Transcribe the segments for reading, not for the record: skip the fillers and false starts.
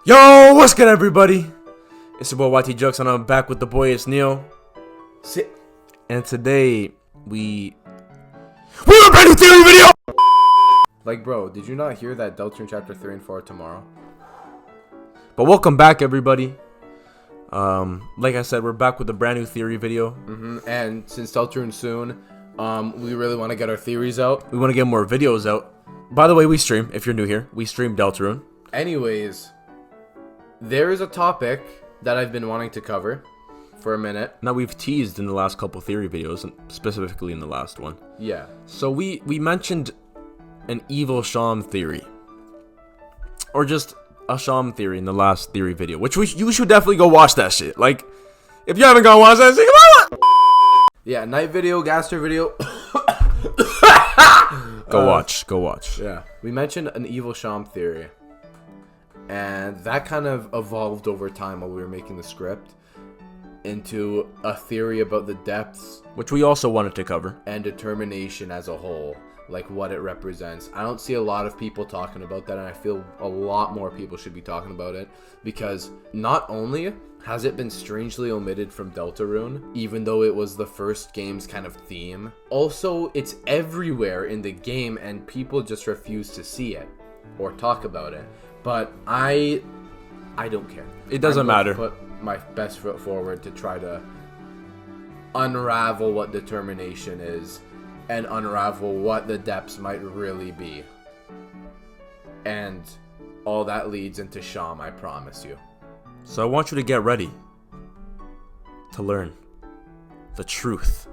Yo, what's good, everybody? It's your boy YT Jokes, and I'm back with the boy. It's Neil. And today we have a brand new theory video. Like, bro, did you not hear that Deltarune chapter 3 and 4 are tomorrow? But welcome back, everybody. Like I said, we're back with a brand new theory video. And since Deltarune soon, we really want to get our theories out. We want to get more videos out. By the way, we stream. If you're new here, we stream Deltarune. Anyways, there is a topic that I've been wanting to cover for a minute. Now, we've teased in the last couple theory videos, and specifically in the last one. Yeah. So we mentioned an evil Sham theory, or just a Sham theory in the last theory video, which you should definitely go watch that shit. Like, if you haven't gone watch that shit, come on! Yeah, night video, Gaster video. Go watch. Yeah. We mentioned an evil Sham theory. And that kind of evolved over time while we were making the script into a theory about the depths, Which we also wanted to cover. and determination as a whole, like what it represents. I don't see a lot of people talking about that, and I feel a lot more people should be talking about it, because not only has it been strangely omitted from Deltarune, even though it was the first game's kind of theme, also it's everywhere in the game and people just refuse to see it or talk about it. But I don't care. It doesn't I'm going matter. to put my best foot forward to try to unravel what determination is and unravel what the depths might really be. And all that leads into Sham, I promise you. So I want you to get ready to learn the truth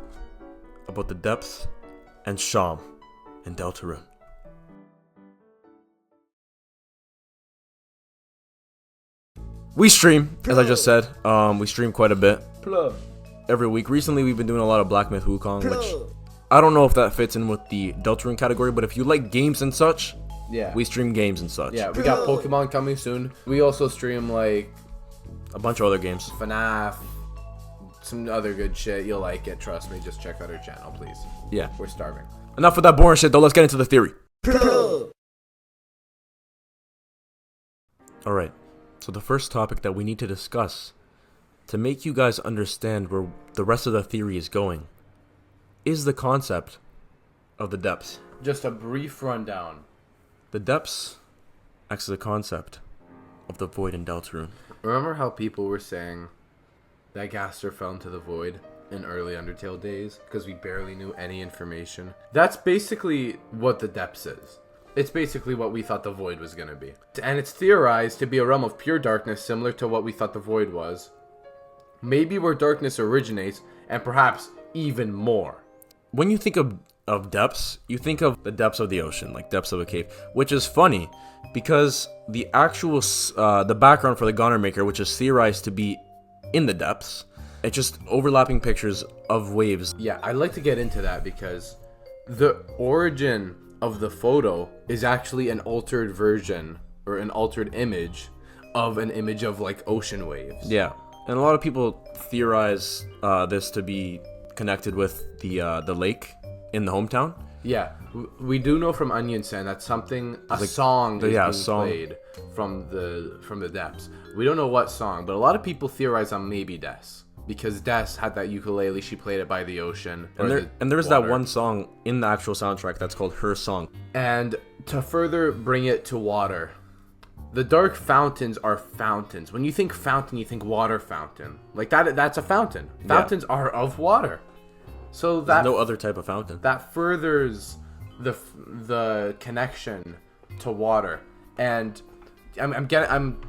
about the depths and Sham in Deltarune. We stream, as I just said. We stream quite a bit every week. Recently, we've been doing a lot of Black Myth Wukong, which I don't know if that fits in with the Deltarune category, but if you like games and such, Yeah. we stream games and such. Yeah, we got Pokemon coming soon. We also stream like A bunch of other games. FNAF, some other good shit. You'll like it, trust me. Just check out our channel, please. Yeah. We're starving. Enough with that boring shit, though. Let's get into the theory. Alright, so the first topic that we need to discuss to make you guys understand where the rest of the theory is going is the concept of the depths. Just a brief rundown. The depths acts as a concept of the void in Deltarune. Remember how people were saying that Gaster fell into the void in early Undertale days because we barely knew any information? That's basically what the depths is. It's basically what we thought the void was going to be. And it's theorized to be a realm of pure darkness similar to what we thought the void was. Maybe where darkness originates, and perhaps even more. When you think of depths, you think of the depths of the ocean, like depths of a cave, which is funny because the actual the background for the Goner Maker, which is theorized to be in the depths, it's just overlapping pictures of waves. Yeah, I'd like to get into that because the origin of the photo is actually an altered version or an altered image of an image of like ocean waves. Yeah, and a lot of people theorize this to be connected with the lake in the hometown. Yeah, we do know from Onion Sand that something, a song is being played from the depths. We don't know what song, but a lot of people theorize on maybe Des, because Des had that ukulele, she played it by the ocean. And there's that one song in the actual soundtrack that's called Her Song. And to further bring it to water, the dark fountains are fountains. When you think fountain, you think water fountain. Like that's a fountain. Fountains are of water. So There's no other type of fountain. that furthers the connection to water. And I'm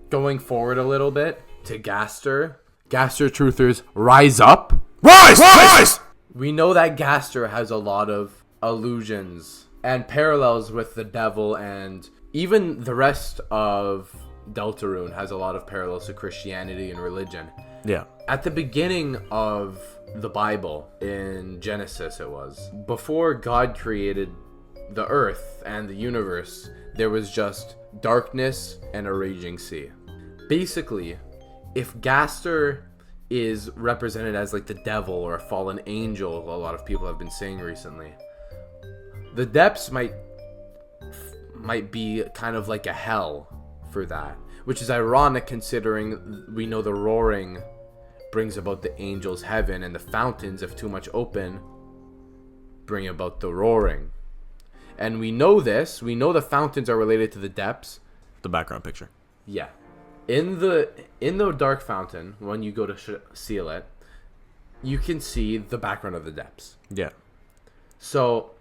going forward a little bit to Gaster. Gaster truthers, rise up. Rise! We know that Gaster has a lot of allusions and parallels with the devil, and even the rest of Deltarune has a lot of parallels to Christianity and religion. Yeah. At the beginning of the Bible, in Genesis it was, before God created the earth and the universe, there was just darkness and a raging sea. Basically, if Gaster is represented as like the devil or a fallen angel, a lot of people have been saying recently, the depths might be kind of like a hell for that, which is ironic considering we know the roaring brings about the angels' heaven, and the fountains, if too much open, bring about the roaring. And we know this. We know the fountains are related to the depths. The background picture. Yeah. In the dark fountain, when you go to seal it, you can see the background of the depths. Yeah. So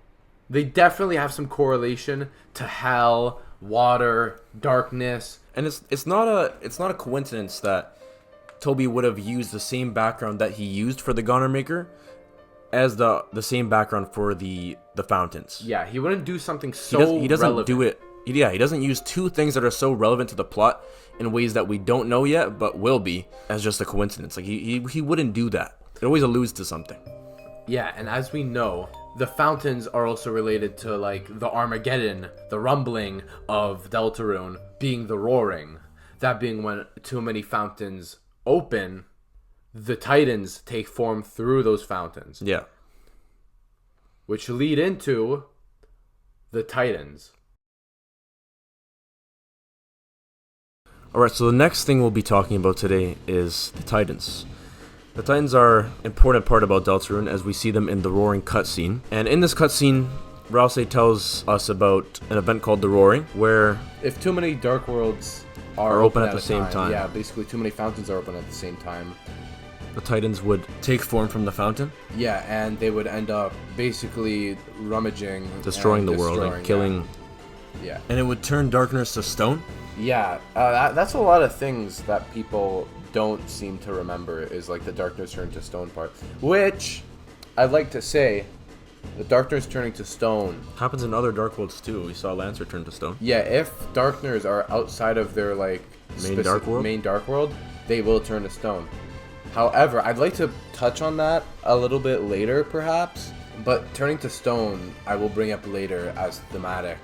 they definitely have some correlation to hell, water, darkness. And it's not a coincidence that Toby would have used the same background that he used for the Goner Maker as the same background for the fountains. Yeah, he wouldn't do something so he doesn't relevant. do it. Yeah, he doesn't use two things that are so relevant to the plot in ways that we don't know yet, but will be, as just a coincidence. Like he wouldn't do that. It always alludes to something. Yeah, and as we know, the fountains are also related to like the Armageddon, the rumbling of Deltarune being the roaring. That being when too many fountains open, the Titans take form through those fountains. Yeah. Which lead into the Titans. Alright, so the next thing we'll be talking about today is the Titans. The Titans are an important part about Deltarune as we see them in the Roaring cutscene. And in this cutscene, Rouse tells us about an event called the Roaring, where if too many Dark Worlds are open at the same time. Yeah, basically too many fountains are open at the same time. The Titans would take form from the fountain. Yeah, and they would end up basically rummaging, destroying the world and killing. Yeah. And it would turn darkness to stone. Yeah, that's a lot of things that people don't seem to remember is like the darkness turning to stone part. Which, I'd like to say, the darkness turning to stone happens in other Dark Worlds too. We saw Lancer turn to stone. Yeah, if Darkners are outside of their like main Dark World, they will turn to stone. However, I'd like to touch on that a little bit later, perhaps. But turning to stone, I will bring up later as thematic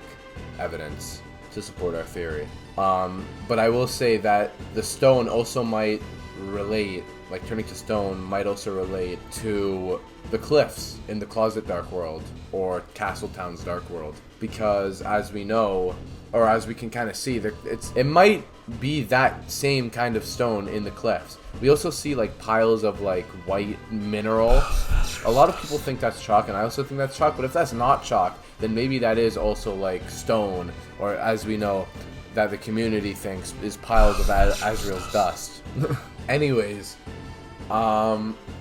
evidence to support our theory. But I will say that the stone also might relate, like turning to stone might also relate to the cliffs in the Closet Dark World or Castletown's Dark World. Because as we know, or as we can kind of see, it might be that same kind of stone in the cliffs. We also see like piles of like white mineral. A lot of people think that's chalk, and I also think that's chalk. But if that's not chalk, then maybe that is also like stone, or as we know, that the community thinks is piles of Azrael's dust. Anyways,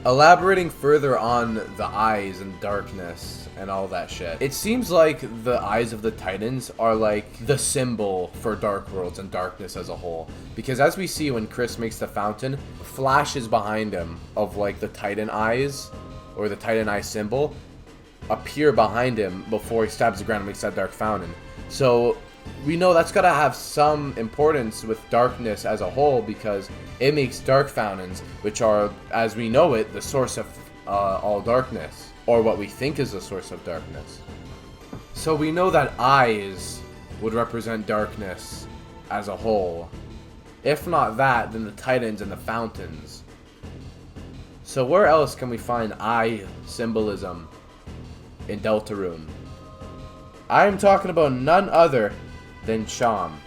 elaborating further on the eyes and darkness and all that shit. It seems like the eyes of the Titans are like the symbol for Dark Worlds and darkness as a whole. Because as we see when Chris makes the fountain, flashes behind him of like the Titan eyes, or the Titan eye symbol, appear behind him before he stabs the ground and makes that dark fountain. So we know that's gotta have some importance with darkness as a whole, because it makes dark fountains, which are, as we know it, the source of all darkness, or what we think is the source of darkness. So we know that eyes would represent darkness as a whole. If not that, then the Titans and the fountains. So where else can we find eye symbolism in Deltarune? I am talking about none other than Sham.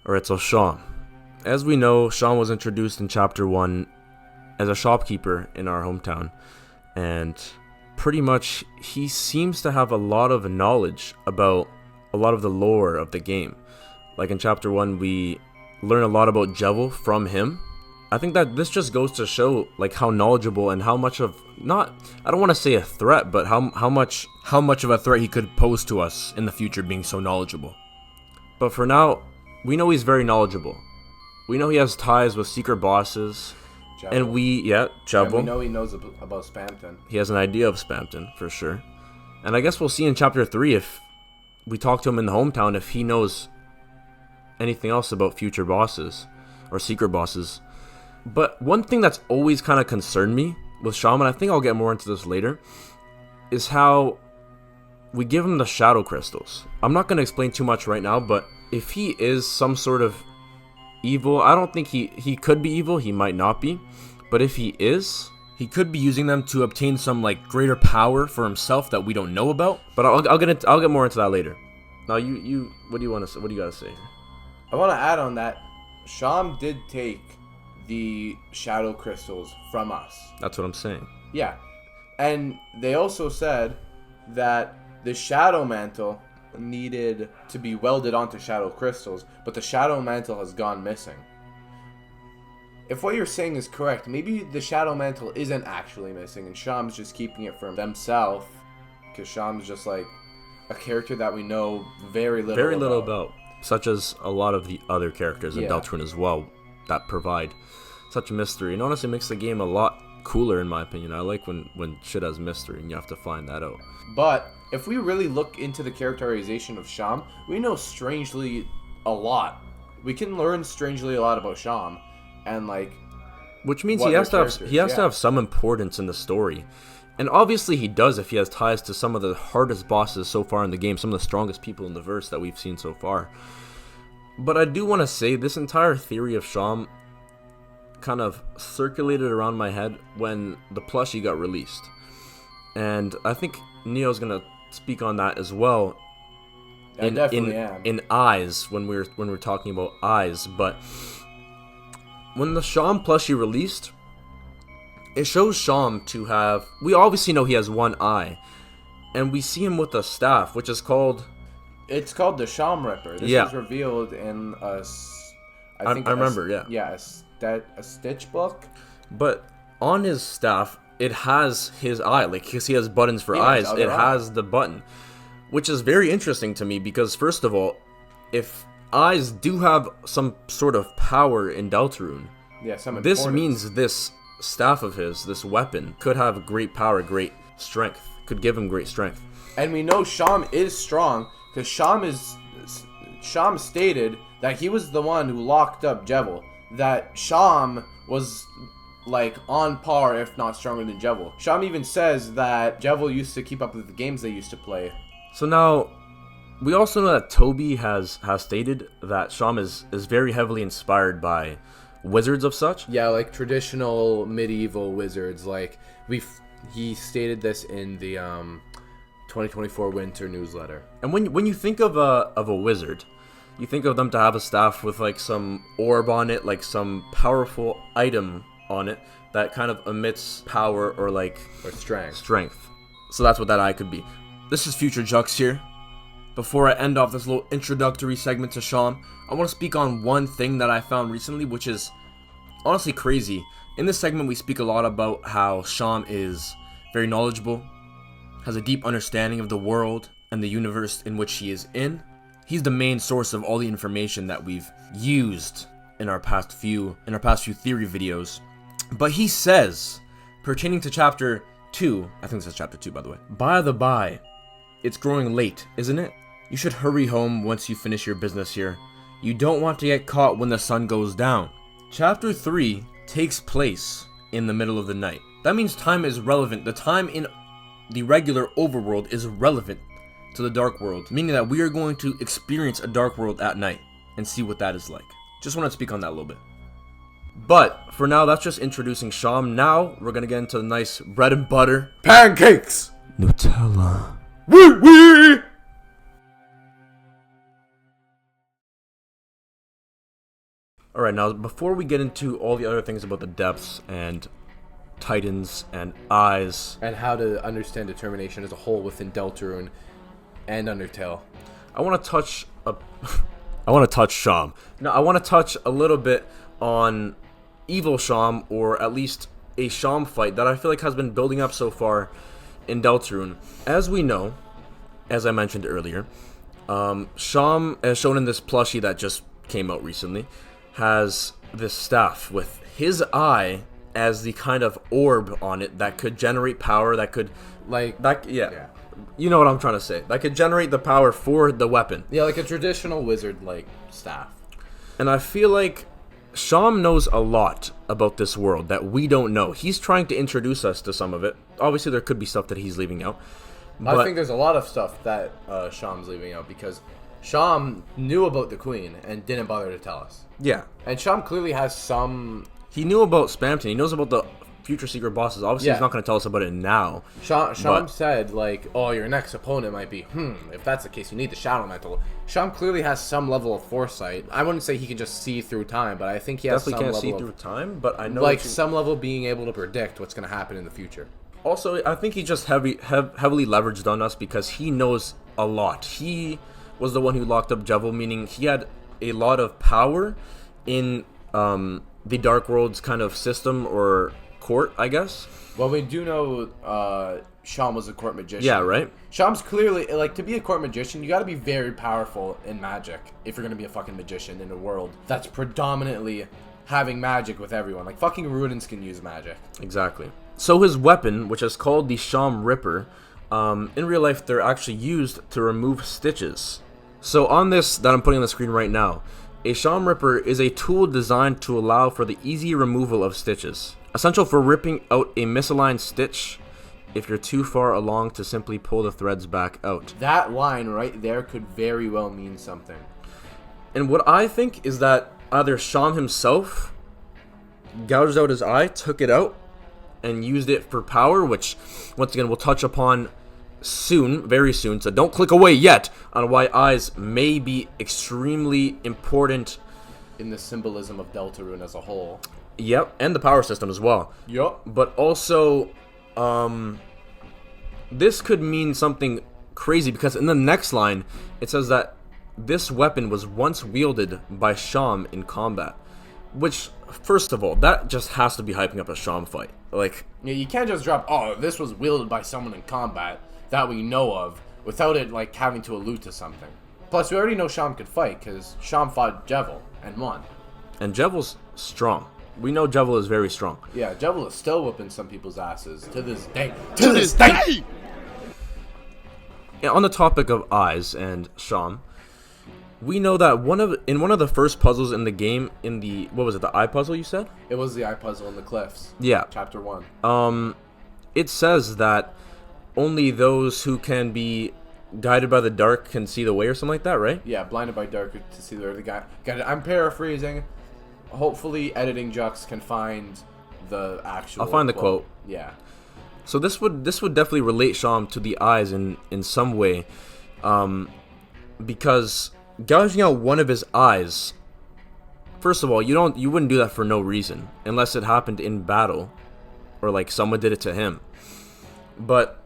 Alright, so Sham. As we know, Sham was introduced in Chapter 1 as a shopkeeper in our hometown. And pretty much, he seems to have a lot of knowledge about a lot of the lore of the game. Like in Chapter 1, we learn a lot about Jevil from him. I think that this just goes to show like how knowledgeable and how much of, not, I don't want to say a threat, but how much of a threat he could pose to us in the future, being so knowledgeable. But for now, we know he's very knowledgeable. We know he has ties with secret bosses. Jevil. And Jevil. We know he knows about Spamton. He has an idea of Spamton, for sure. And I guess we'll see in Chapter 3 if we talk to him in the hometown, if he knows anything else about future bosses or secret bosses. But one thing that's always kind of concerned me with Shaman, I think I'll get more into this later, is how we give him the shadow crystals. I'm not going to explain too much right now, but if he is some sort of evil, I don't think he could be evil, he might not be, but if he is, He could be using them to obtain some like greater power for himself that we don't know about. But I'll get more into that later. Now you what do you want to say? What do you gotta say? I want to add on that Sham did take the shadow crystals from us. That's what I'm saying. Yeah. And they also said that the shadow mantle needed to be welded onto shadow crystals, but the shadow mantle has gone missing. If what you're saying is correct, maybe the shadow mantle isn't actually missing and Sham's just keeping it for themselves, because Sham's just like a character that we know very little about. Such as a lot of the other characters in Deltarune as well that provide such mystery. And honestly, it makes the game a lot cooler in my opinion. I like when shit has mystery and you have to find that out. But if we really look into the characterization of Sham, we know strangely a lot. We can learn strangely a lot about Sham, and like, which means he has to have some importance in the story. And obviously he does if he has ties to some of the hardest bosses so far in the game, some of the strongest people in the verse that we've seen so far. But I do want to say this entire theory of Sham kind of circulated around my head when the plushie got released. And I think Neo's going to speak on that as well. I definitely am. In Eyes, when we're talking about Eyes. But when the Sham plushie released, it shows Sham to have... We obviously know he has one eye. And we see him with a staff, which is called... It's called the Sham Ripper. This is revealed in a... I remember, yeah. Yeah, a Stitch book. But on his staff, it has his eye. Like, because he has buttons for eyes, it has the button. Which is very interesting to me because, first of all, if eyes do have some sort of power in Deltarune, this means this staff of his, this weapon, could have great power, great strength. Could give him great strength. And we know Sham is strong because Sham stated that he was the one who locked up Jevil. That Sham was like on par, if not stronger than Jevil. Sham even says that Jevil used to keep up with the games they used to play. So now, we also know that Toby has stated that Sham is very heavily inspired by wizards of such. Yeah, like traditional medieval wizards. Like he stated this in the 2024 winter newsletter. And when you think of a wizard, you think of them to have a staff with like some orb on it, like some powerful item on it that kind of emits power or strength. So that's what that eye could be. This is Future Jux here. Before I end off this little introductory segment to Sham, I want to speak on one thing that I found recently, which is honestly crazy. In this segment, we speak a lot about how Sham is very knowledgeable, has a deep understanding of the world and the universe in which he is in. He's the main source of all the information that we've used in our past few theory videos. But he says, pertaining to chapter 2, I think this is chapter 2 by the way. By the by, it's growing late, isn't it? You should hurry home once you finish your business here. You don't want to get caught when the sun goes down. Chapter 3 takes place in the middle of the night. That means time is relevant. The time in the regular overworld is relevant to the dark world, meaning that we are going to experience a dark world at night and see what that is like. Just want to speak on that a little bit. But for now, that's just introducing Sham. Now we're gonna get into the nice bread and butter pancakes, Nutella. Wee! Alright, now before we get into all the other things about the depths and Titans and Eyes, and how to understand determination as a whole within Deltarune and Undertale, I want to touch Sham. Now I want to touch a little bit on Evil Sham, or at least a Sham fight that I feel like has been building up so far in Deltarune. As we know, as I mentioned earlier, Sham, as shown in this plushie that just came out recently, has this staff with his eye as the kind of orb on it that could generate power, that could yeah. You know what I'm trying to say. That could generate the power for the weapon. Yeah, like a traditional wizard staff. And I feel like Sham knows a lot about this world that we don't know. He's trying to introduce us to some of it. Obviously, there could be stuff that he's leaving out. But I think there's a lot of stuff that Sham's leaving out because Sham knew about the Queen and didn't bother to tell us. Yeah. And Sham clearly has some... He knew about Spamton. He knows about the future secret bosses. Obviously, Yeah. he's not going to tell us about it now. Sham But- said, like, oh, your next opponent might be, if that's the case, you need the Shadow Mantle. Sham clearly has some level of foresight. I wouldn't say he can just see through time, but I think he has Definitely some can't see level through time, but I know like what you- some level of being able to predict what's going to happen in the future. Also, I think he just heavily leveraged on us because he knows a lot. He was the one who locked up Jevil, meaning he had a lot of power in the Dark World's kind of system or court, I guess. Well, we do know Sham was a court magician. Yeah, right? Sham's clearly, like, to be a court magician, you gotta be very powerful in magic if you're gonna be a fucking magician in a world that's predominantly having magic with everyone. Like, fucking Rudens can use magic. Exactly. So his weapon, which is called the Sham Ripper, in real life they're actually used to remove stitches. So on this that I'm putting on the screen right now, a Sham Ripper is a tool designed to allow for the easy removal of stitches. Essential for ripping out a misaligned stitch if you're too far along to simply pull the threads back out. That line right there could very well mean something. And what I think is that either Sham himself gouged out his eye, took it out, and used it for power, which once again we'll touch upon soon, very soon, so don't click away yet on why eyes may be extremely important. In the symbolism of Deltarune as a whole. Yep, and the power system as well. Yup. But also, this could mean something crazy because in the next line, it says that this weapon was once wielded by Sham in combat. Which, first of all, that just has to be hyping up a Sham fight. Like, Yeah, you can't just drop, oh, this was wielded by someone in combat that we know of, without it, like, having to allude to something. Plus, we already know Sham could fight, because Sham fought Jevil and won. and Jevil's strong. We know Jevil is very strong. Yeah, Jevil is still whooping some people's asses to this day. To this day! Yeah, on the topic of eyes and Sham, we know that in one of the first puzzles in the game, in the, what was it, the eye puzzle you said? It was the eye puzzle in the cliffs. Yeah. Chapter 1. It says that only those who can be guided by the dark can see the way or something like that, right? Yeah, blinded by dark to see where the guy... I'm paraphrasing. Hopefully, Editing Jux can find the actual I'll find the quote. Yeah. So this would definitely relate Sham to the eyes in some way, because gouging out one of his eyes. First of all, you wouldn't do that for no reason unless it happened in battle, or like someone did it to him. But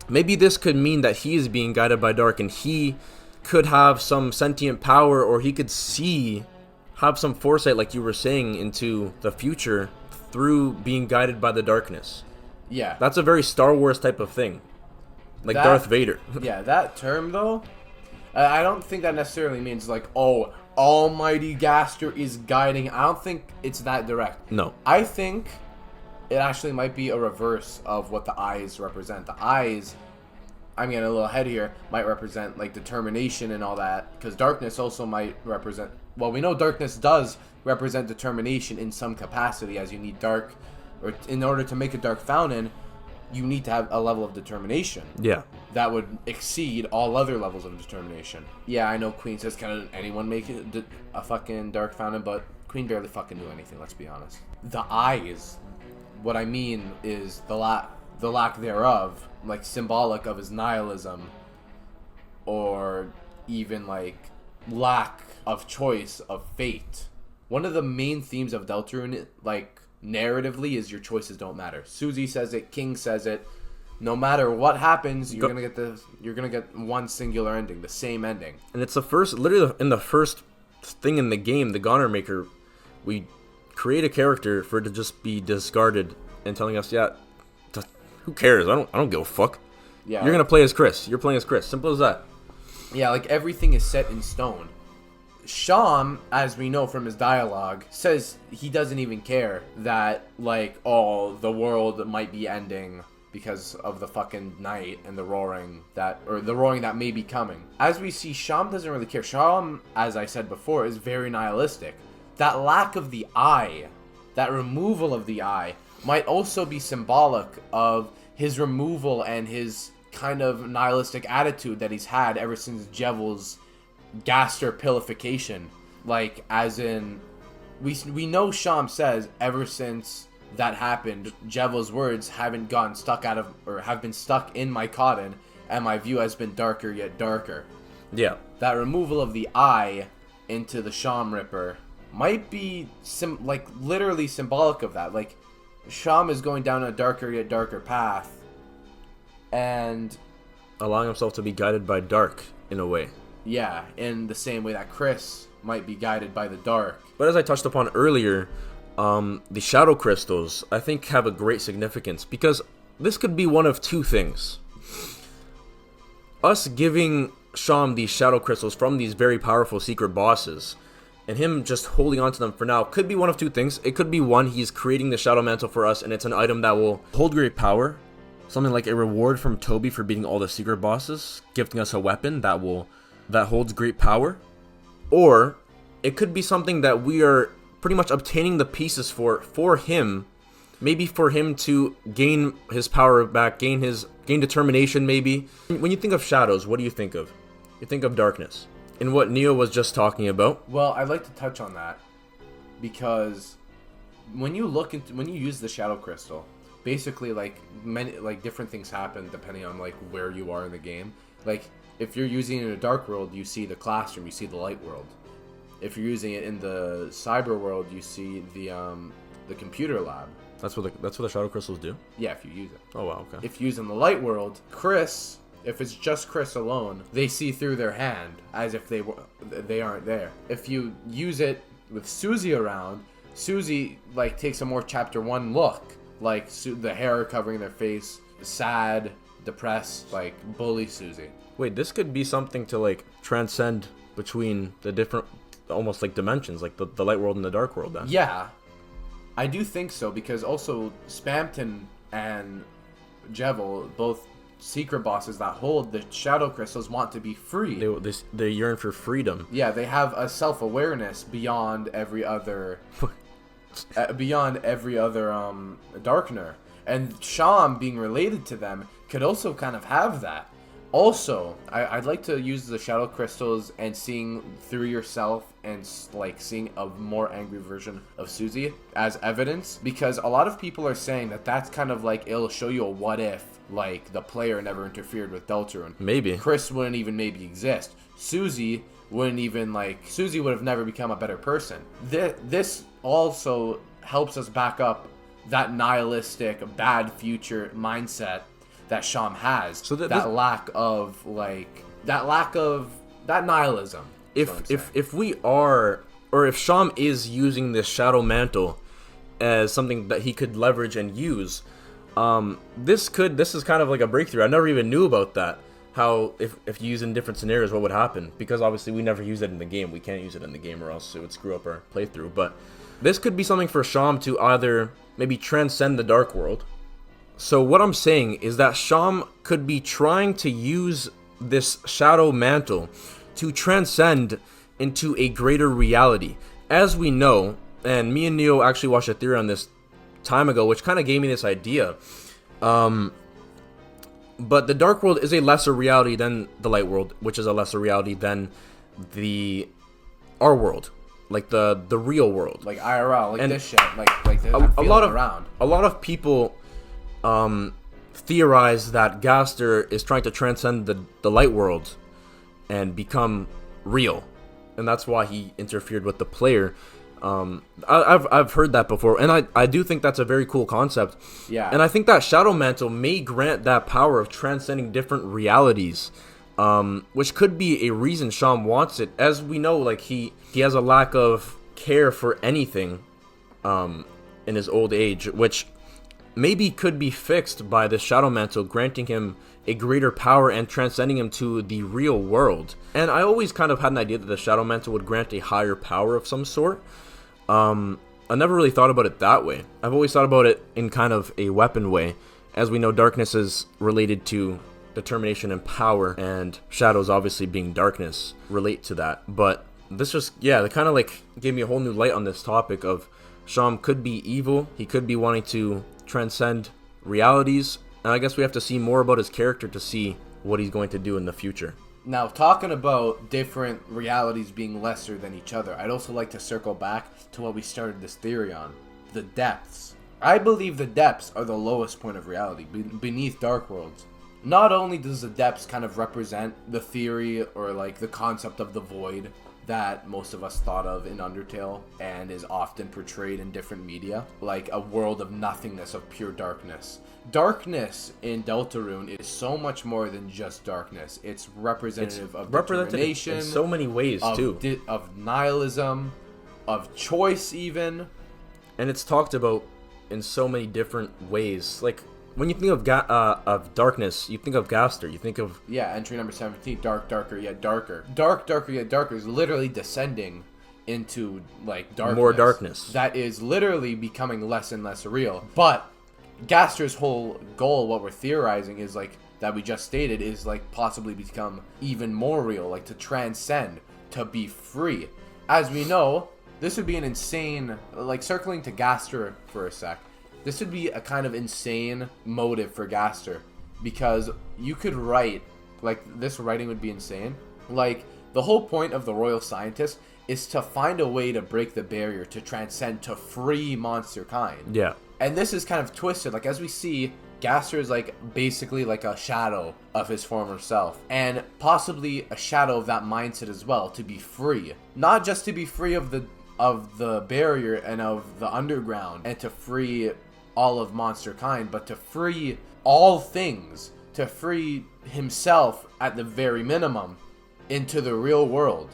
maybe this could mean that he is being guided by dark, and he could have some sentient power, or he could have some foresight, like you were saying, into the future through being guided by the darkness. Yeah. That's a very Star Wars type of thing. Like That- Darth Vader. Yeah, that term, though, I don't think that necessarily means, like, oh, Almighty Gaster is guiding. I don't think it's that direct. No. I think it actually might be a reverse of what the eyes represent. The eyes, I'm getting a little ahead here, might represent, like, determination and all that. Because darkness also might represent... Well, we know darkness does represent determination in some capacity, as you need dark... Or in order to make a dark fountain, you need to have a level of determination Yeah. that would exceed all other levels of determination. Yeah, I know Queen says, can anyone make it a fucking dark fountain? But Queen barely fucking knew anything, let's be honest. The eyes, what I mean is the lack thereof, like symbolic of his nihilism, or even like lack of choice of fate. One of the main themes of Deltarune, like narratively, is your choices don't matter. Susie says it, King says it. No matter what happens, you're gonna get one singular ending, the same ending. And it's literally in the first thing in the game, the Goner Maker, we create a character for it to just be discarded and telling us, yeah, who cares? I don't give a fuck. Yeah, You're gonna play as Chris. You're playing as Chris. Simple as that. Yeah, like everything is set in stone. Sham, as we know from his dialogue, says he doesn't even care that, like, oh, the world might be ending because of the fucking night and the roaring that may be coming. As we see, Sham doesn't really care. Sham, as I said before, is very nihilistic. That lack of the eye, that removal of the eye, might also be symbolic of his removal and his kind of nihilistic attitude that he's had ever since Jevil's Gaster pilification. Like, as in, we know Sham says ever since that happened, Jevo's words haven't gotten stuck out of, or have been stuck in my cotton, and my view has been darker yet darker. Yeah. That removal of the eye into the Sham Ripper might be literally symbolic of that. Like, Sham is going down a darker yet darker path, and allowing himself to be guided by dark in a way. Yeah, in the same way that Chris might be guided by the dark. But as I touched upon earlier, the shadow crystals, I think, have a great significance, because this could be one of two things. Us giving Sham these shadow crystals from these very powerful secret bosses, and him just holding on to them for now, could be one of two things. It could be one, he's creating the shadow mantle for us, and it's an item that will hold great power. Something like a reward from Toby for beating all the secret bosses, gifting us a weapon that holds great power. Or it could be something that we are pretty much obtaining the pieces for him, maybe for him to gain his power back, gain determination maybe. When you think of shadows, what do you think of? You think of darkness. In what Neo was just talking about. Well, I'd like to touch on that, because when you use the shadow crystal, basically many different things happen depending on where you are in the game. Like, if you're using it in a dark world, you see the classroom, you see the light world. If you're using it in the cyber world, you see the computer lab. That's what the shadow crystals do? Yeah, if you use it. Oh wow, okay. If you use it in the light world, Chris, if it's just Chris alone, they see through their hand as if they aren't there. If you use it with Susie around, Susie takes a more chapter 1 look, the hair covering their face, sad, depressed, bully Susie. Wait, this could be something to transcend between the different almost dimensions, the light world and the dark world then. Yeah, I do think so, because also Spamton and Jevel, both secret bosses that hold the shadow crystals, want to be free. They yearn for freedom. Yeah, they have a self-awareness beyond every other Darkner, and Sham being related to them could also kind of have that. Also, I'd like to use the shadow crystals and seeing through yourself and seeing a more angry version of Susie as evidence, because a lot of people are saying that that's kind of it'll show you a what if, the player never interfered with Deltarune. Maybe Chris wouldn't even maybe exist. Susie wouldn't even Susie would have never become a better person. This also helps us back up that nihilistic bad future mindset that Sham has. So that lack of that nihilism. If we are, or if Sham is using this shadow mantle as something that he could leverage and use, this is kind of like a breakthrough. I never even knew about that. How if you use it in different scenarios, what would happen? Because obviously we never use it in the game. We can't use it in the game, or else it would screw up our playthrough. But this could be something for Sham to either maybe transcend the dark world. So what I'm saying is that Sham could be trying to use this shadow mantle to transcend into a greater reality. As we know, and me and Neo actually watched a theory on this time ago, which kind of gave me this idea. But the dark world is a lesser reality than the light world, which is a lesser reality than our world, the real world, IRL, and this shit, a lot of people theorize that Gaster is trying to transcend the light world and become real, and that's why he interfered with the player. I've heard that before, and I do think that's a very cool concept. Yeah. And I think that Shadow Mantle may grant that power of transcending different realities, which could be a reason Sham wants it. As we know, he has a lack of care for anything in his old age, which maybe could be fixed by the Shadow Mantle granting him a greater power and transcending him to the real world. And I always kind of had an idea that the Shadow Mantle would grant a higher power of some sort. I never really thought about it that way. I've always thought about it in kind of a weapon way. As we know, darkness is related to determination and power, and shadows obviously being darkness relate to that. But this just, it kind of gave me a whole new light on this topic of Sham could be evil. He could be wanting to transcend realities. And I guess we have to see more about his character to see what he's going to do in the future. Now, talking about different realities being lesser than each other, I'd also like to circle back to what we started this theory on. The depths. I believe the depths are the lowest point of reality, beneath Dark Worlds. Not only does the depths kind of represent the theory or like the concept of the void that most of us thought of in Undertale and is often portrayed in different media, like a world of nothingness, of pure darkness. Darkness in Deltarune is so much more than just darkness. It's representative of determination, in so many ways too, of nihilism, of choice even, and it's talked about in so many different ways. Like when you think of darkness, you think of Gaster. You think of entry number 17, dark, darker yet darker. Dark, darker yet darker is literally descending into like darkness. More darkness. That is literally becoming less and less real. But Gaster's whole goal, what we're theorizing, is like that we just stated, is like possibly become even more real, like to transcend, to be free. As we know, this would be an insane, like circling to Gaster for a sec. This would be a kind of insane motive for Gaster, because you could write, like, this writing would be insane. Like, the whole point of the Royal Scientist is to find a way to break the barrier, to transcend, to free monster kind. Yeah. And this is kind of twisted. Like, as we see, Gaster is, like, basically like a shadow of his former self. And possibly a shadow of that mindset as well, to be free. Not just to be free of the barrier and of the underground, and to free all of monster kind, but to free all things, to free himself at the very minimum into the real world,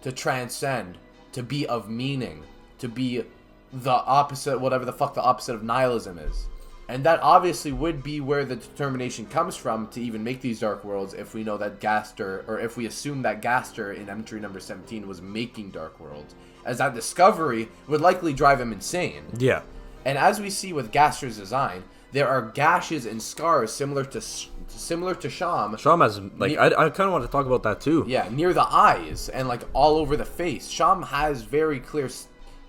to transcend, to be of meaning, to be the opposite, whatever the fuck the opposite of nihilism is. And that obviously would be where the determination comes from to even make these Dark Worlds, if we know that Gaster, or if we assume that Gaster in entry number 17 was making Dark Worlds, as that discovery would likely drive him insane. Yeah. And as we see with Gaster's design, there are gashes and scars similar to Sham. Sham has, like, I kind of want to talk about that too. Yeah, near the eyes and like all over the face. Sham has very clear,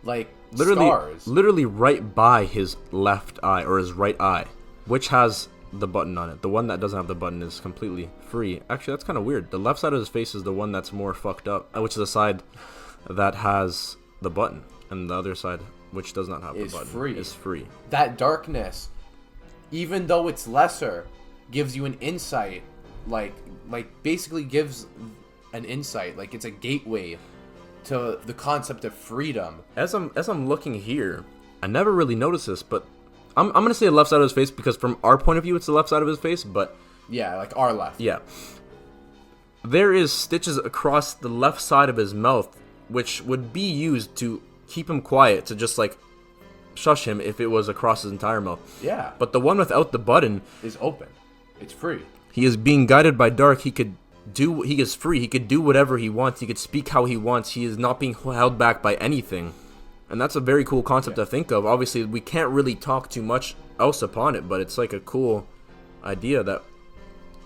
like, scars. Literally right by his left eye, or his right eye, which has the button on it. The one that doesn't have the button is completely free. Actually, that's kind of weird. The left side of his face is the one that's more fucked up, which is the side that has the button, and the other side, which does not have the button, is free. That darkness, even though it's lesser, gives you an insight, like basically gives an insight, like it's a gateway to the concept of freedom. As I'm looking here, I never really noticed this, but I'm gonna say the left side of his face, because from our point of view it's the left side of his face, but yeah, like our left. Yeah. There is stitches across the left side of his mouth, which would be used to keep him quiet, to just like shush him if it was across his entire mouth. Yeah. But the one without the button is open. It's free. He is being guided by dark. He is free. He could do whatever he wants. He could speak how he wants. He is not being held back by anything. And that's a very cool concept to think of. Obviously, we can't really talk too much else upon it, but it's like a cool idea that...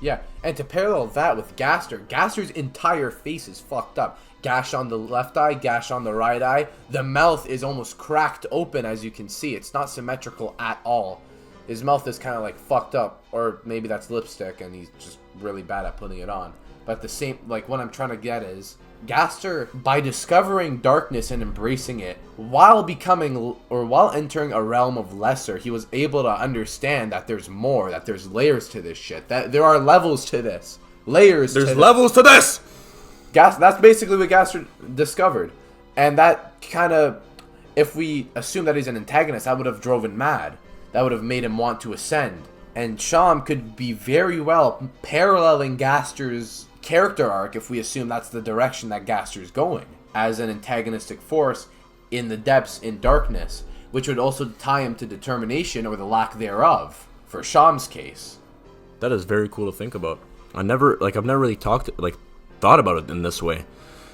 Yeah, and to parallel that with Gaster, Gaster's entire face is fucked up. Gash on the left eye, gash on the right eye. The mouth is almost cracked open, as you can see. It's not symmetrical at all. His mouth is kind of like fucked up, or maybe that's lipstick and he's just really bad at putting it on. But the same, like, what I'm trying to get is, Gaster, by discovering darkness and embracing it, while entering a realm of lesser, he was able to understand that there's more, that there's layers to this shit, that there are levels to this. There's levels to this! That's basically what Gaster discovered. And that kind of, if we assume that he's an antagonist, that would have drove him mad. That would have made him want to ascend. And Sham could be very well paralleling Gaster's character arc, if we assume that's the direction that Gaster's going, as an antagonistic force in the depths, in darkness, which would also tie him to determination, or the lack thereof, for Sham's case. That is very cool to think about. I've never really thought about it in this way.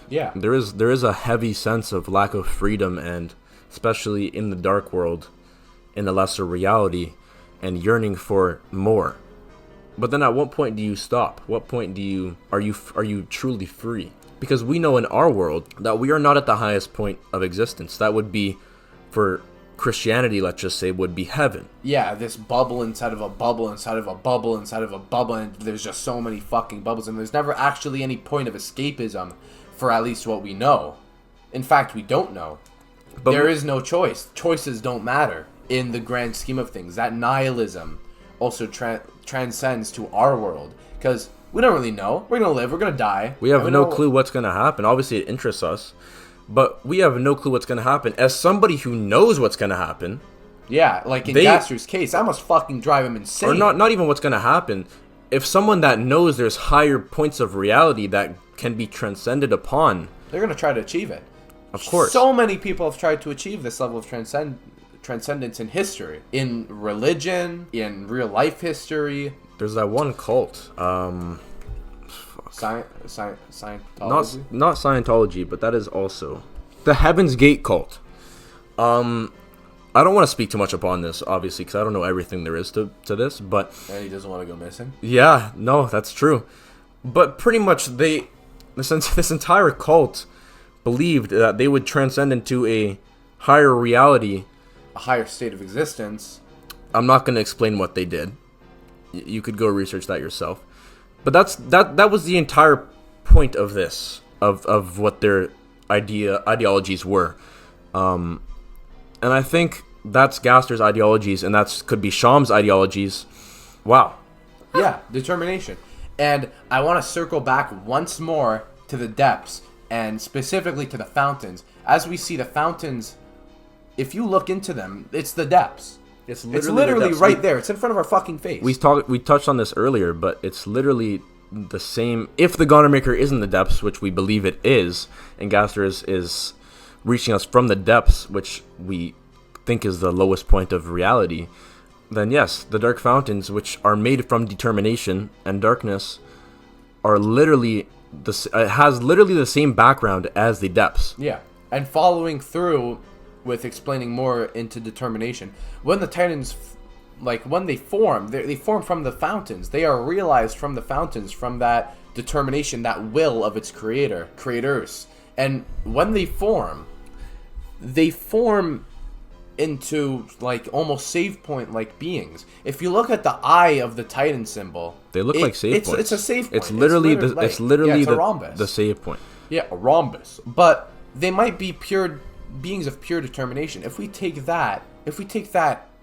Yeah. There is a heavy sense of lack of freedom, and especially in the dark world, in the lesser reality, and yearning for more. But then at what point do you stop? What point are you truly free? Because we know in our world that we are not at the highest point of existence. That would be, for Christianity, let's just say, would be heaven. Yeah, this bubble inside of a bubble inside of a bubble inside of a bubble, and there's just so many fucking bubbles, and there's never actually any point of escapism, for at least what we know. In fact, we don't know. But there is no choice. Choices don't matter. in the grand scheme of things. That nihilism also transcends to our world, because we don't really know. We're gonna live. We're gonna die. We have no clue what's gonna happen. Obviously, it interests us, but we have no clue what's gonna happen. As somebody who knows what's gonna happen, yeah, like in Gaster's case, that must fucking drive him insane. Or not even what's gonna happen. If someone that knows there's higher points of reality that can be transcended upon, they're gonna try to achieve it. Of course. So many people have tried to achieve this level of transcendence in history, in religion, in real life history. There's that one cult. Scientology? Not Scientology, but that is also the Heaven's Gate cult. I don't want to speak too much upon this, obviously, because I don't know everything there is to this, but... And he doesn't want to go missing? Yeah, no, that's true. But pretty much this entire cult believed that they would transcend into a higher reality. A higher state of existence. I'm not going to explain what they did. You could go research that yourself. But that was the entire point of this, of what their ideologies were. And I think that's Gaster's ideologies, and could be Sham's ideologies. Wow. Yeah, determination. And I want to circle back once more to the depths, and specifically to the fountains. As we see the fountains, if you look into them, it's the depths. It's literally right there. It's in front of our fucking face. We touched on this earlier, but it's literally the same. If the Ghana Maker is in the depths, which we believe it is, and Gaster is reaching us from the depths, which we think is the lowest point of reality, then yes, the dark fountains, which are made from determination and darkness, are literally has literally the same background as the depths. Yeah, and following through with explaining more into determination, when the Titans, when they form from the fountains. They are realized from the fountains, from that determination, that will of its creators. And when they form into almost save point beings. If you look at the eye of the Titan symbol, they look like save points. It's a save point. It's literally a rhombus. The save point. Yeah, a rhombus. But they might be pure beings of pure determination. If we take that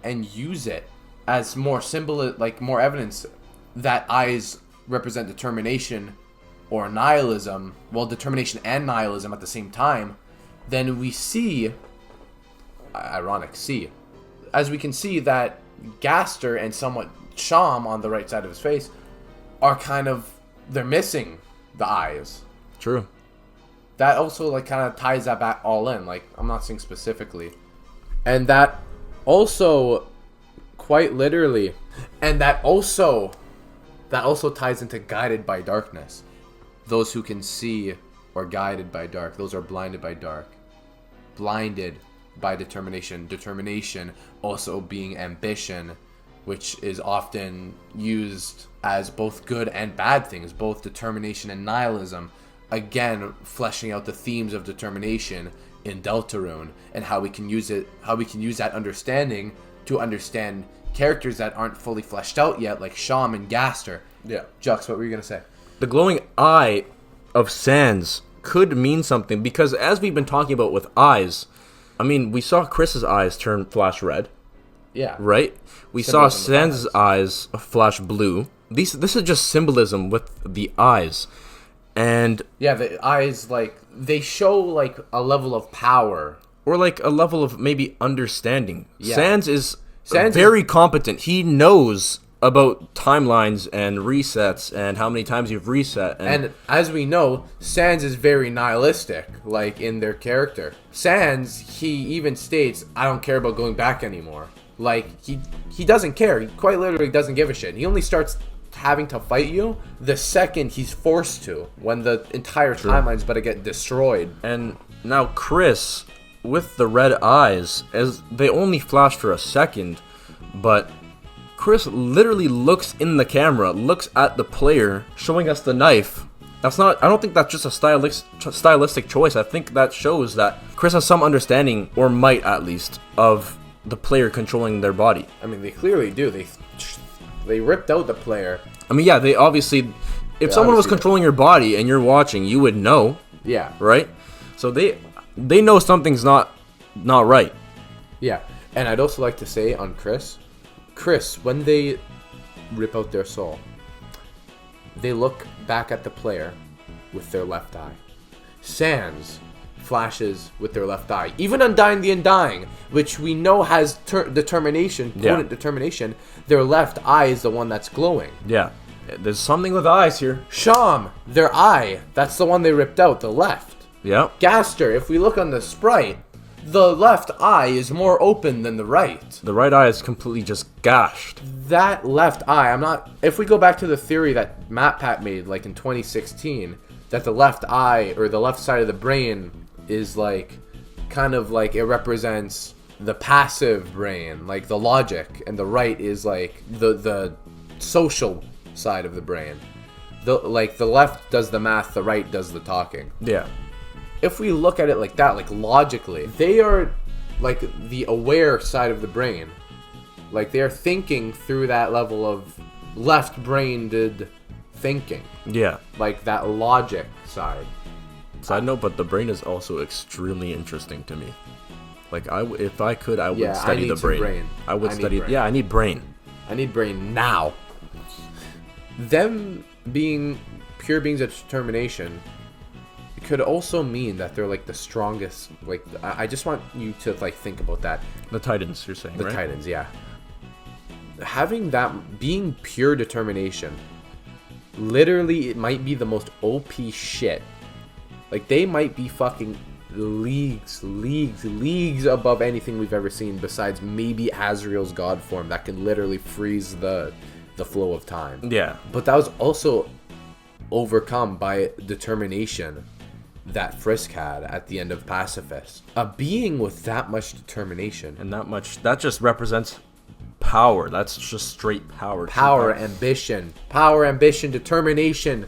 and use it as more symbol, more evidence that eyes represent determination or nihilism, determination and nihilism at the same time, then we see, as we can see that Gaster and somewhat Sham on the right side of his face are they're missing the eyes. True. That also kind of ties that back all in. I'm not saying specifically. And that also quite literally, and that also ties into guided by darkness. Those who can see are guided by dark. Those are blinded by dark. Blinded by determination. Determination also being ambition, which is often used as both good and bad things. Both determination and nihilism. Again, fleshing out the themes of determination in Deltarune, and how we can use that understanding to understand characters that aren't fully fleshed out yet, like Sham and Gaster. Yeah. Jux, what were you going to say? The glowing eye of Sans could mean something, because as we've been talking about with eyes, I mean, we saw Chris's eyes turn flash red. Yeah. Right? We saw Sans' eyes flash blue. This is just symbolism with the eyes. And yeah, the eyes, they show a level of power, or a level of maybe understanding. Yeah. Sans is very competent. He knows about timelines and resets and how many times you've reset. And as we know, Sans is very nihilistic, in their character. Sans, he even states, I don't care about going back anymore. He doesn't care. He quite literally doesn't give a shit. He only starts having to fight you the second he's forced to, when the entire timeline's about to get destroyed. And now Chris, with the red eyes, as they only flash for a second, but Chris literally looks in the camera, looks at the player, showing us the knife. I don't think that's just a stylistic choice. I think that shows that Chris has some understanding, or might at least, of the player controlling their body. I mean, they clearly do. They ripped out the player. I mean, yeah, they obviously... If someone was controlling your body and you're watching, you would know. Yeah. Right? So they know something's not right. Yeah. And I'd also like to say on Chris, when they rip out their soul, they look back at the player with their left eye. Sans flashes with their left eye. Even Undying the Undying, which we know has determination, potent determination, their left eye is the one that's glowing. Yeah. There's something with eyes here. Sham, their eye, that's the one they ripped out, the left. Yeah. Gaster, if we look on the sprite, the left eye is more open than the right. The right eye is completely just gashed. That left eye, if we go back to the theory that MatPat made, like in 2016, that the left eye, or the left side of the brain, is like, kind of like, it represents the passive brain, like the logic, and the right is like the social side of the brain. The left does the math, the right does the talking. Yeah. If we look at it like that, like logically, they are like the aware side of the brain. Like they're thinking through that level of left-brained thinking. Yeah. Like that logic side. Side note, but the brain is also extremely interesting to me. Like if I could, I would study the brain. I would study. Yeah, I need brain. I need brain now. Them being pure beings of determination could also mean that they're like the strongest. Like I just want you to like think about that. The Titans, you're saying, right? The Titans, yeah. Having that being pure determination, literally, it might be the most OP shit. Like they might be fucking leagues above anything we've ever seen, besides maybe Azrael's god form that can literally freeze the flow of time. Yeah. But that was also overcome by determination that Frisk had at the end of Pacifist. A being with that much determination. And that just represents power. That's just straight power. Power, ambition, determination.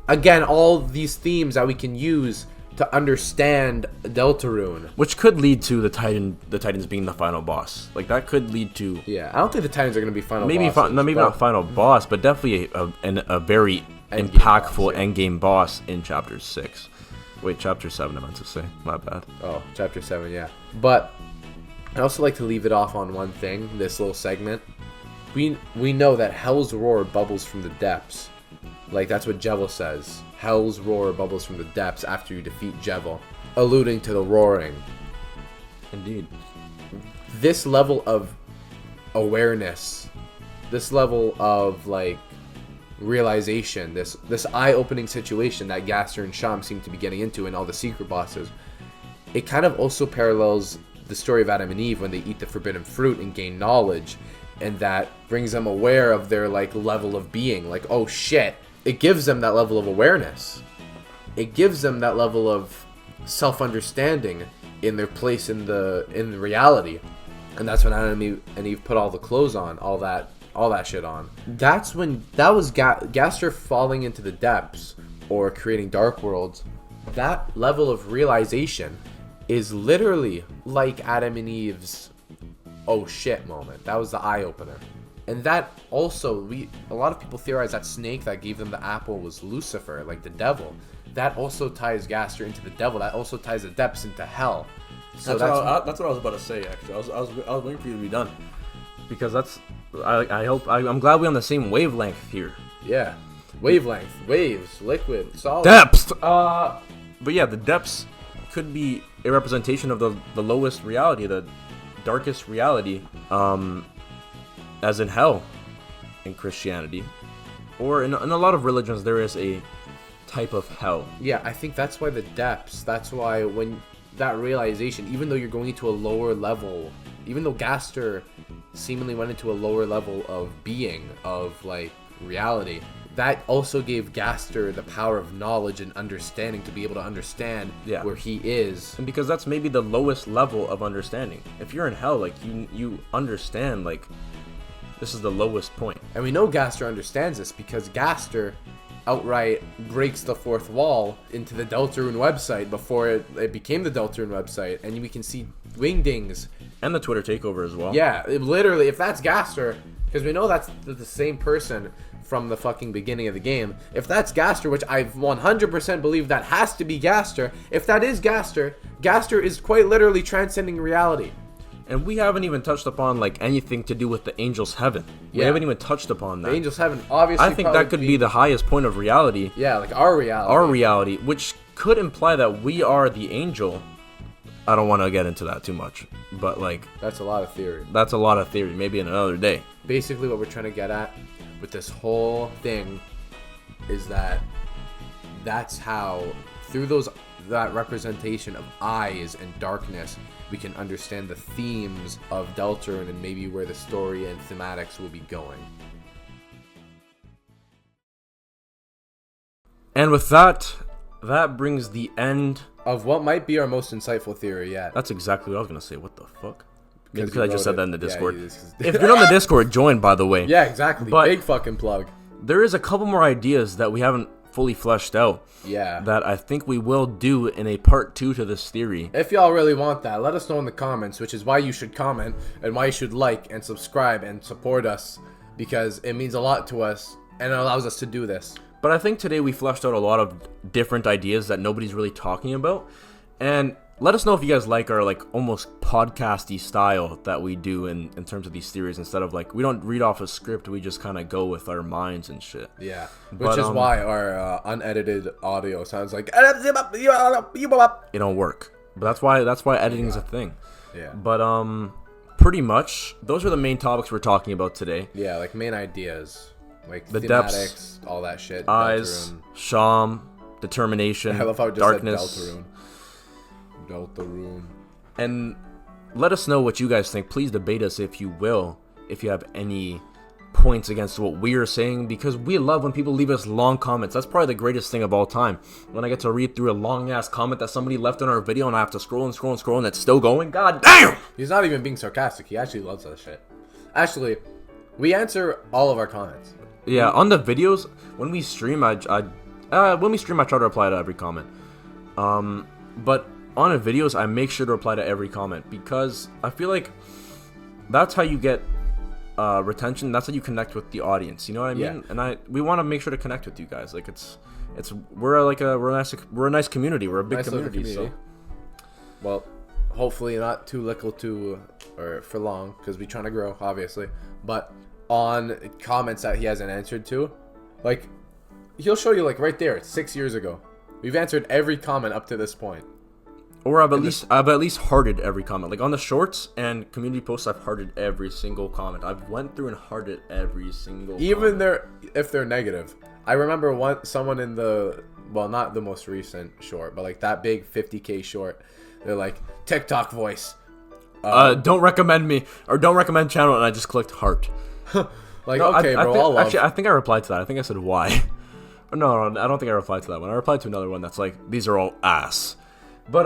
Again, all these themes that we can use to understand Deltarune. Which could lead to the Titans being the final boss. Like that could lead to... Yeah, I don't think the Titans are going to be final maybe bosses. Maybe not final boss, but definitely a very impactful endgame boss in Chapter 6. Wait, Chapter 7 I meant to say. My bad. Oh, Chapter 7, yeah. But I'd also like to leave it off on one thing, this little segment. We know that Hell's Roar bubbles from the depths. Like, that's what Jevil says. Hell's Roar bubbles from the depths after you defeat Jevil. Alluding to the roaring. Indeed. This level of awareness, this level of, like, realization, this eye-opening situation that Gaster and Sham seem to be getting into and all the secret bosses, it kind of also parallels the story of Adam and Eve when they eat the forbidden fruit and gain knowledge, and that brings them aware of their like level of being, like, oh shit. It gives them that level of awareness. It gives them that level of self-understanding in their place in the reality. And that's when Adam and Eve put all the clothes on, all that shit on. That was Gaster falling into the depths or creating dark worlds. That level of realization is literally like Adam and Eve's oh shit moment. That was the eye opener. And that also, a lot of people theorize that snake that gave them the apple was Lucifer, like the devil. That also ties Gaster into the devil. That also ties the depths into hell. So that's what I was about to say. Actually, I was waiting for you to be done, because I'm glad we're on the same wavelength here. Yeah, wavelength, waves, liquid, solid. Depths. But yeah, the depths could be a representation of the lowest reality, the darkest reality, as in hell in Christianity, or in a lot of religions there is a type of hell. Yeah, I think that's why the depths, that's why when that realization, even though you're going into a lower level, even though Gaster seemingly went into a lower level of being, of like reality, that also gave Gaster the power of knowledge and understanding to be able to understand where he is. And because that's maybe the lowest level of understanding. If you're in hell, like you understand, like, this is the lowest point. And we know Gaster understands this because Gaster outright breaks the fourth wall into the Deltarune website before it became the Deltarune website, and we can see Wingdings. And the Twitter takeover as well. Yeah, literally, if that's Gaster, because we know that's the same person from the fucking beginning of the game. If that's Gaster, which I 100% believe that has to be Gaster, if that is Gaster, Gaster is quite literally transcending reality. And we haven't even touched upon like anything to do with the angel's heaven. We haven't even touched upon that. The angel's heaven, obviously. I think that could be the highest point of reality. Yeah, like our reality. Our reality, which could imply that we are the angel. I don't want to get into that too much, but like that's a lot of theory. That's a lot of theory. Maybe in another day. Basically, what we're trying to get at with this whole thing is that that's how through that representation of eyes and darkness, we can understand the themes of Deltarune and maybe where the story and thematics will be going. And with that brings the end of what might be our most insightful theory yet. That's exactly what I was going to say. What the fuck? Because I just said that in the Discord. Yeah, if you're on the Discord, join, by the way. Yeah, exactly. But big fucking plug. There is a couple more ideas that we haven't fully fleshed out. Yeah. That I think we will do in a part 2 to this theory. If y'all really want that, let us know in the comments, which is why you should comment and why you should like and subscribe and support us, because it means a lot to us and it allows us to do this. But I think today we fleshed out a lot of different ideas that nobody's really talking about. And let us know if you guys like our like almost podcasty style that we do in terms of these theories, instead of like we don't read off a script, we just kind of go with our minds and shit. Yeah, which is why our unedited audio sounds like it don't work. But that's why editing is a thing. Yeah. But pretty much those are the main topics we're talking about today. Yeah, like main ideas, like the thematics, depths, all that shit. Eyes, Sham, determination, I love how it just darkness. said Deltarune. And let us know what you guys think. Please debate us if you will, if you have any points against what we are saying, because we love when people leave us long comments. That's probably the greatest thing of all time, when I get to read through a long ass comment that somebody left on our video and I have to scroll and it's still going. God damn! He's not even being sarcastic. He actually loves that shit. Actually, we answer all of our comments. Yeah, on the videos, when we stream, I try to reply to every comment. But on the videos, I make sure to reply to every comment, because I feel like that's how you get retention. That's how you connect with the audience. You know what I mean? Yeah. And we want to make sure to connect with you guys. Like we're a nice community. We're a big community. So. Well, hopefully not too little or for long, because we're trying to grow, obviously. But on comments that he hasn't answered to, like he'll show you like right there. It's 6 years ago. We've answered every comment up to this point. Or I've at least hearted every comment. Like on the shorts and community posts, I've hearted every single comment. I've went through and hearted every single even comment. If they're negative. I remember someone in not the most recent short, but like that big 50K short. They're like, TikTok voice. Don't recommend me, or don't recommend channel, and I just clicked heart. Like, no, okay, bro, actually, I think I replied to that. I think I said why. No, I don't think I replied to that one. I replied to another one that's like, these are all ass. But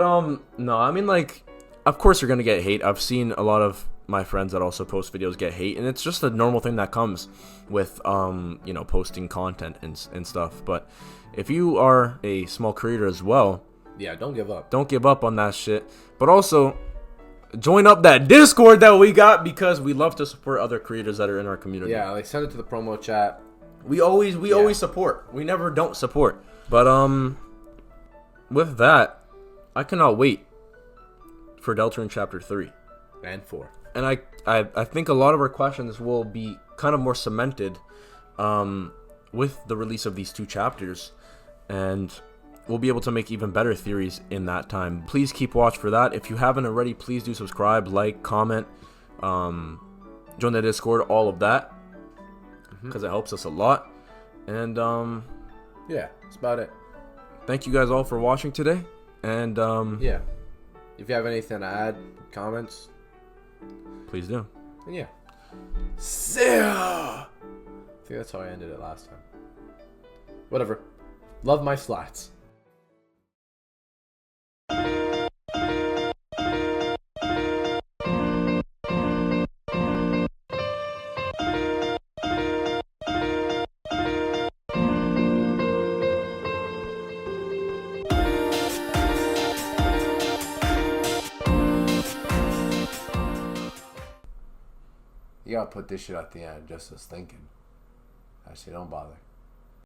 no, I mean, like, of course you're gonna get hate. I've seen a lot of my friends that also post videos get hate, and it's just a normal thing that comes with posting content and stuff. But if you are a small creator as well, yeah, don't give up. Don't give up on that shit. But also join up that Discord that we got, because we love to support other creators that are in our community. Yeah, like send it to the promo chat. We always support. We never don't support. But with that, I cannot wait for Deltarune Chapter 3 and 4. And I think a lot of our questions will be kind of more cemented with the release of these 2 chapters, and we'll be able to make even better theories in that time. Please keep watch for that. If you haven't already, please do subscribe, like, comment, join the Discord, all of that, because it helps us a lot. And yeah, that's about it. Thank you guys all for watching today. And yeah, if you have anything to add, comments, please do. And yeah, see ya. I think that's how I ended it last time. Whatever. Love my slats. You gotta put this shit at the end, just as thinking. Actually, don't bother.